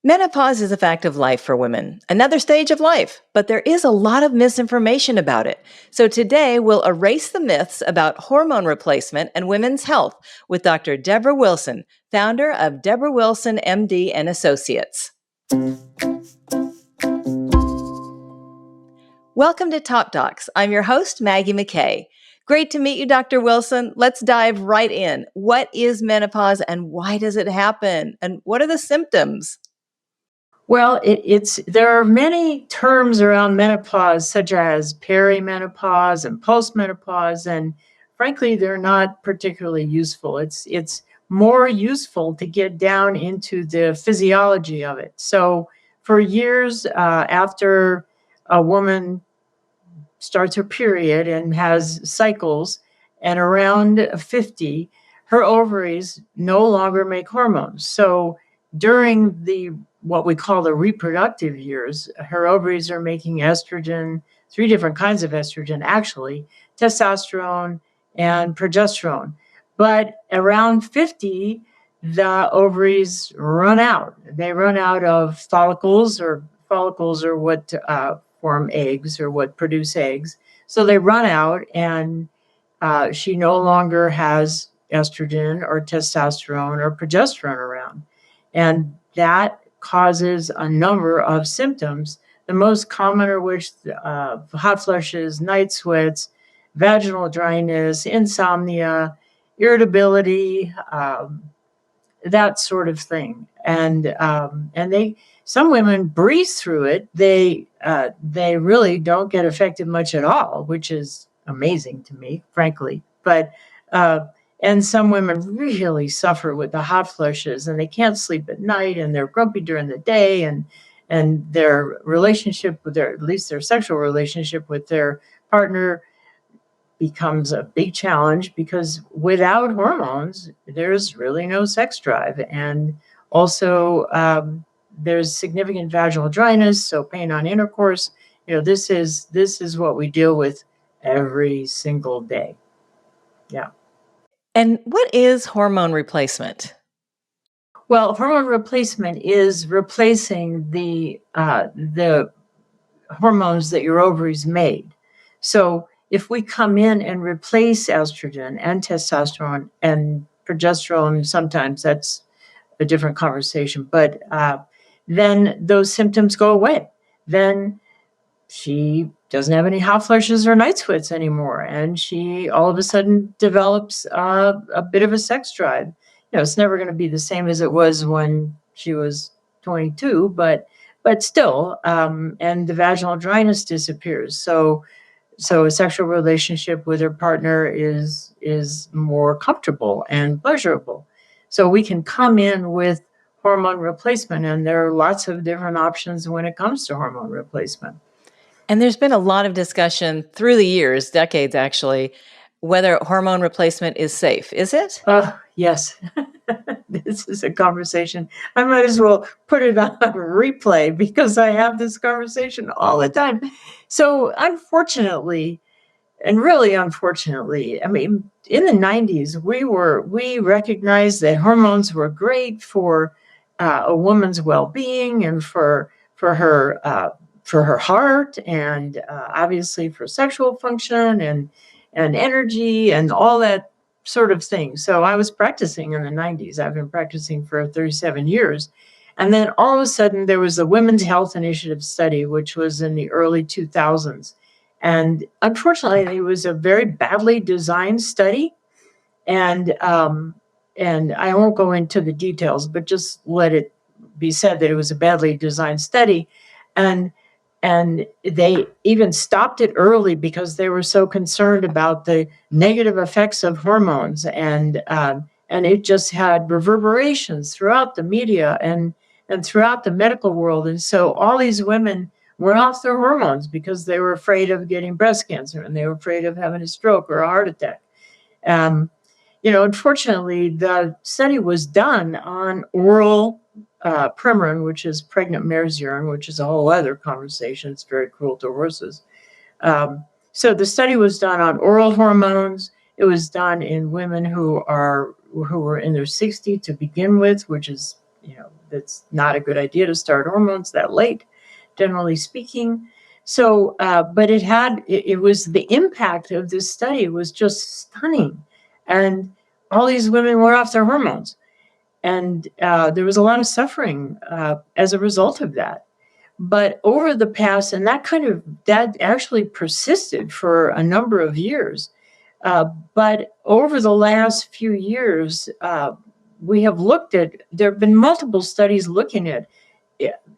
Menopause is a fact of life for women, another stage of life, but there is a lot of misinformation about it. So today we'll erase the myths about hormone replacement and women's health with Dr. Deborah Wilson, founder of Deborah Wilson, MD and Associates. Welcome to Top Docs. I'm your host, Maggie McKay. Great to meet you, Dr. Wilson. Let's dive right in. What is menopause and why does it happen? And what are the symptoms? Well, there are many terms around menopause, such as perimenopause and postmenopause, and frankly, they're not particularly useful. It's more useful to get down into the physiology of it. So, for years after a woman starts her period and has cycles, and around 50, her ovaries no longer make hormones. So during what we call the reproductive years, her ovaries are making estrogen, 3 different kinds of estrogen, actually, testosterone and progesterone. But around 50, the ovaries run out. They run out of follicles, or follicles are what form eggs or what produce eggs. So they run out, and she no longer has estrogen or testosterone or progesterone around. And that causes a number of symptoms, the most common of which hot flushes, night sweats, vaginal dryness, insomnia, irritability, that sort of thing. And some women breeze through it. They really don't get affected much at all, which is amazing to me, frankly. But and some women really suffer with the hot flushes, and they can't sleep at night, and they're grumpy during the day, and their relationship with at least their sexual relationship with their partner becomes a big challenge, because without hormones, there's really no sex drive. And also, there's significant vaginal dryness, so pain on intercourse. This is what we deal with every single day. Yeah. And what is hormone replacement? Well, hormone replacement is replacing the hormones that your ovaries made. So if we come in and replace estrogen and testosterone and progesterone, sometimes that's a different conversation, but then those symptoms go away. Then she doesn't have any hot flushes or night sweats anymore, and she all of a sudden develops a bit of a sex drive. It's never going to be the same as it was when she was 22, but still, and the vaginal dryness disappears. So a sexual relationship with her partner is more comfortable and pleasurable. So we can come in with hormone replacement, and there are lots of different options when it comes to hormone replacement. And there's been a lot of discussion through the years, decades actually, whether hormone replacement is safe. Is it? Yes. This is a conversation. I might as well put it on replay, because I have this conversation all the time. So unfortunately, and really unfortunately, I mean, in the 90s, we recognized that hormones were great for a woman's well-being, and for her heart, and obviously for sexual function and energy and all that sort of thing. So I was practicing in the 90s. I've been practicing for 37 years. And then all of a sudden there was the Women's Health Initiative study, which was in the early 2000s. And unfortunately, it was a very badly designed study. And I won't go into the details, but just let it be said that it was a badly designed study. And they even stopped it early because they were so concerned about the negative effects of hormones, and it just had reverberations throughout the media and throughout the medical world. And so all these women were off their hormones because they were afraid of getting breast cancer, and they were afraid of having a stroke or a heart attack. Unfortunately, the study was done on oral Premarin, which is pregnant mare's urine, which is a whole other conversation. It's very cruel to horses. So the study was done on oral hormones. It was done in women who were in their 60s to begin with, which is that's not a good idea to start hormones that late, generally speaking. So, but it was the impact of this study was just stunning. And all these women were off their hormones. And there was a lot of suffering as a result of that. But over the past, and that actually persisted for a number of years. But over the last few years, there have been multiple studies looking at,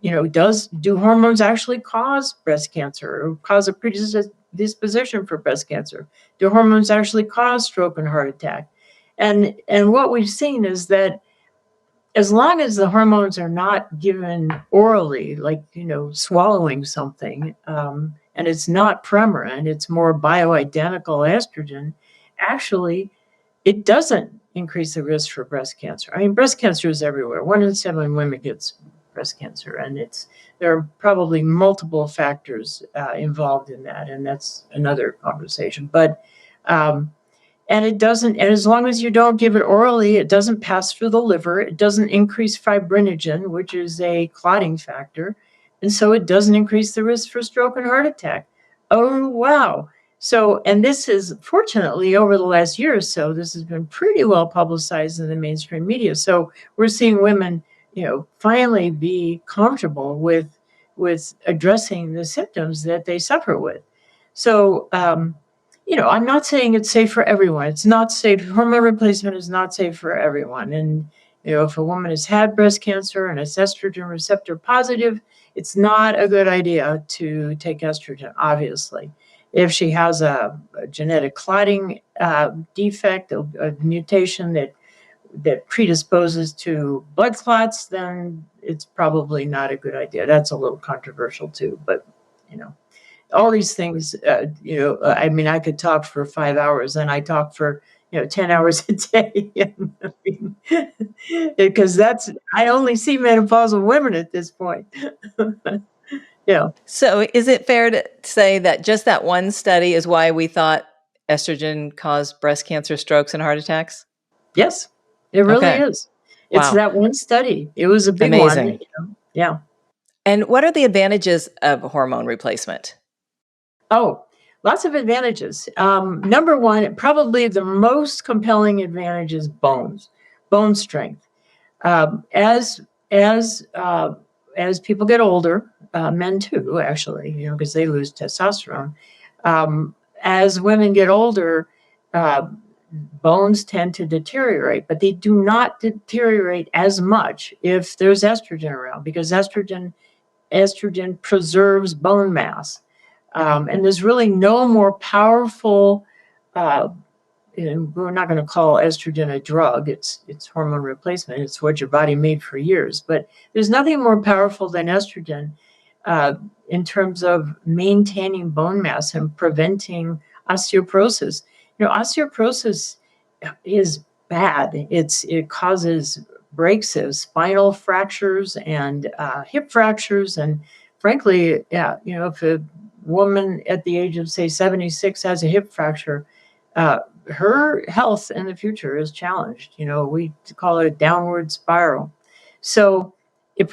do hormones actually cause breast cancer or cause a predisposition for breast cancer? Do hormones actually cause stroke and heart attack? And what we've seen is that as long as the hormones are not given orally, like, swallowing something, and it's not Premarin, it's more bioidentical estrogen, actually, it doesn't increase the risk for breast cancer. I mean, breast cancer is everywhere. 1 in 7 women gets breast cancer, and there are probably multiple factors involved in that, and that's another conversation. But and it doesn't, and as long as you don't give it orally, it doesn't pass through the liver. It doesn't increase fibrinogen, which is a clotting factor. And so it doesn't increase the risk for stroke and heart attack. Oh, wow. So, and this is fortunately over the last year or so, this has been pretty well publicized in the mainstream media. So we're seeing women, finally be comfortable with addressing the symptoms that they suffer with. So, I'm not saying it's safe for everyone. It's not safe. Hormone replacement is not safe for everyone. And, if a woman has had breast cancer and is estrogen receptor positive, it's not a good idea to take estrogen, obviously. If she has a genetic clotting defect, a mutation that predisposes to blood clots, then it's probably not a good idea. That's a little controversial too, but, all these things, I mean, I could talk for 5 hours, and I talk for, 10 hours a day. Because I only see menopausal women at this point. Yeah. So is it fair to say that just that one study is why we thought estrogen caused breast cancer, strokes, and heart attacks? Yes, it really is. It's Wow. that one study. It was a big Amazing. one. Yeah. And what are the advantages of hormone replacement? Oh, lots of advantages. Number one, probably the most compelling advantage is bone strength. As people get older, men too, actually, because they lose testosterone. As women get older, bones tend to deteriorate, but they do not deteriorate as much if there's estrogen around, because estrogen preserves bone mass. And there's really no more powerful, we're not going to call estrogen a drug. It's hormone replacement. It's what your body made for years. But there's nothing more powerful than estrogen in terms of maintaining bone mass and preventing osteoporosis. Osteoporosis is bad. It causes breaks of spinal fractures and hip fractures. And frankly, if a woman at the age of, say, 76 has a hip fracture, her health in the future is challenged. We call it a downward spiral. So it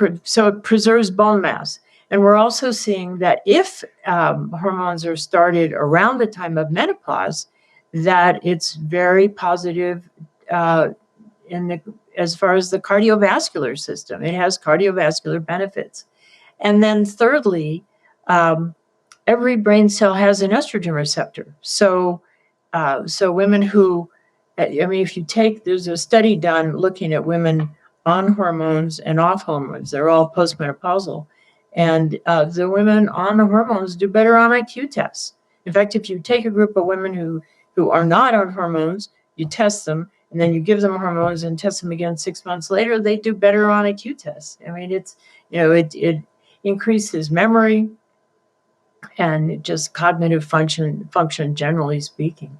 preserves bone mass. And we're also seeing that if hormones are started around the time of menopause, that it's very positive as far as the cardiovascular system. It has cardiovascular benefits. And then thirdly, every brain cell has an estrogen receptor. So women who, there's a study done looking at women on hormones and off hormones. They're all postmenopausal. And the women on the hormones do better on IQ tests. In fact, if you take a group of women who are not on hormones, you test them, and then you give them hormones and test them again 6 months later, they do better on IQ tests. I mean, it increases memory and just cognitive function generally speaking.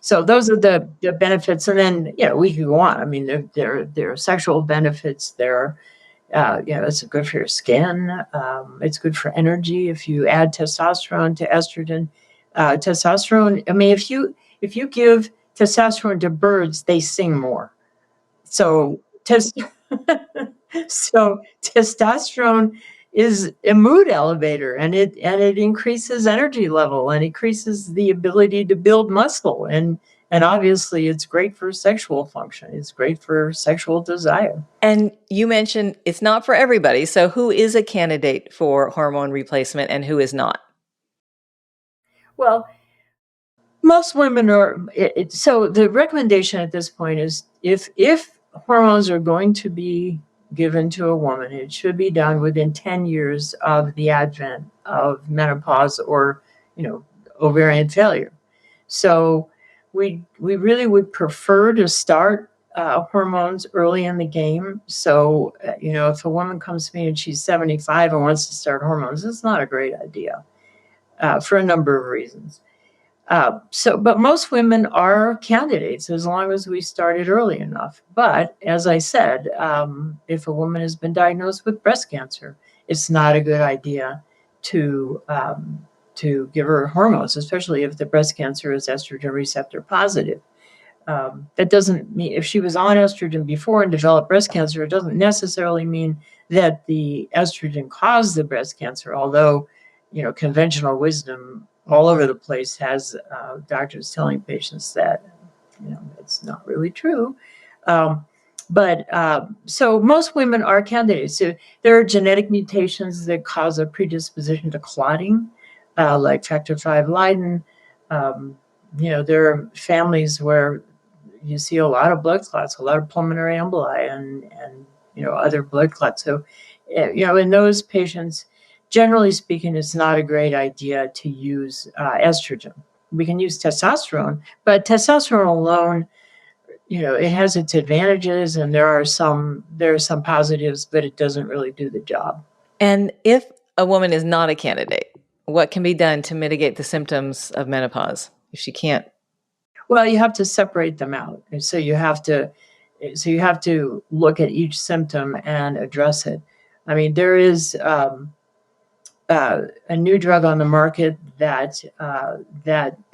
So those are the benefits. And then, we can go on. I mean, there are sexual benefits. It's good for your skin. It's good for energy. If you add testosterone to estrogen, testosterone, I mean, if you give testosterone to birds, they sing more. So So testosterone is a mood elevator, and it increases energy level and increases the ability to build muscle, and obviously it's great for sexual function. It's great for sexual desire. And you mentioned it's not for everybody. So who is a candidate for hormone replacement and who is not? Well, most women are. So the recommendation at this point is if hormones are going to be given to a woman, it should be done within 10 years of the advent of menopause or, ovarian failure. So we really would prefer to start hormones early in the game. So, if a woman comes to me and she's 75 and wants to start hormones, it's not a great idea for a number of reasons. But most women are candidates as long as we started early enough. But as I said, if a woman has been diagnosed with breast cancer, it's not a good idea to give her hormones, especially if the breast cancer is estrogen receptor positive. That doesn't mean if she was on estrogen before and developed breast cancer, it doesn't necessarily mean that the estrogen caused the breast cancer, although, conventional wisdom all over the place has doctors telling patients that, it's not really true. So most women are candidates. So there are genetic mutations that cause a predisposition to clotting, like factor V Leiden. There are families where you see a lot of blood clots, a lot of pulmonary emboli, and other blood clots. So, in those patients, generally speaking, it's not a great idea to use estrogen. We can use testosterone, but testosterone alone, it has its advantages, and there are some positives, but it doesn't really do the job. And if a woman is not a candidate, what can be done to mitigate the symptoms of menopause if she can't? Well, you have to separate them out. And so you have to look at each symptom and address it. I mean, there is a new drug on the market that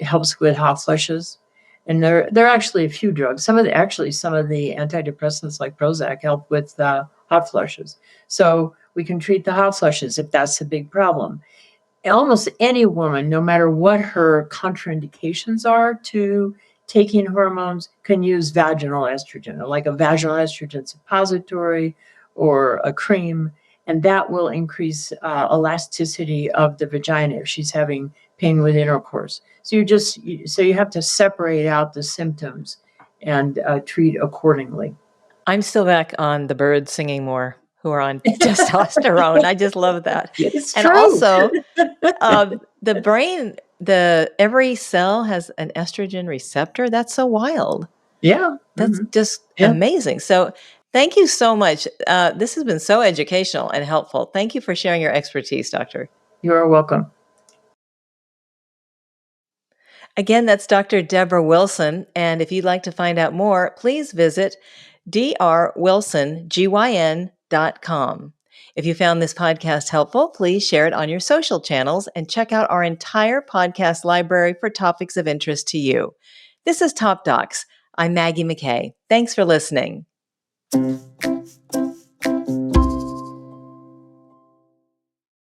helps with hot flushes, and there are actually a few drugs. Some of the antidepressants like Prozac help with hot flushes. So we can treat the hot flushes if that's a big problem. Almost any woman, no matter what her contraindications are to taking hormones, can use vaginal estrogen, like a vaginal estrogen suppository or a cream, and that will increase elasticity of the vagina if she's having pain with intercourse. So you have to separate out the symptoms and treat accordingly. I'm still back on the birds singing more who are on testosterone. I just love that. It's And true. also, the brain, every cell has an estrogen receptor. That's so wild. Yeah. That's just amazing. So thank you so much. This has been so educational and helpful. Thank you for sharing your expertise, Doctor. You're welcome. Again, that's Dr. Deborah Wilson. And if you'd like to find out more, please visit drwilsongyn.com. If you found this podcast helpful, please share it on your social channels and check out our entire podcast library for topics of interest to you. This is Top Docs. I'm Maggie McKay. Thanks for listening.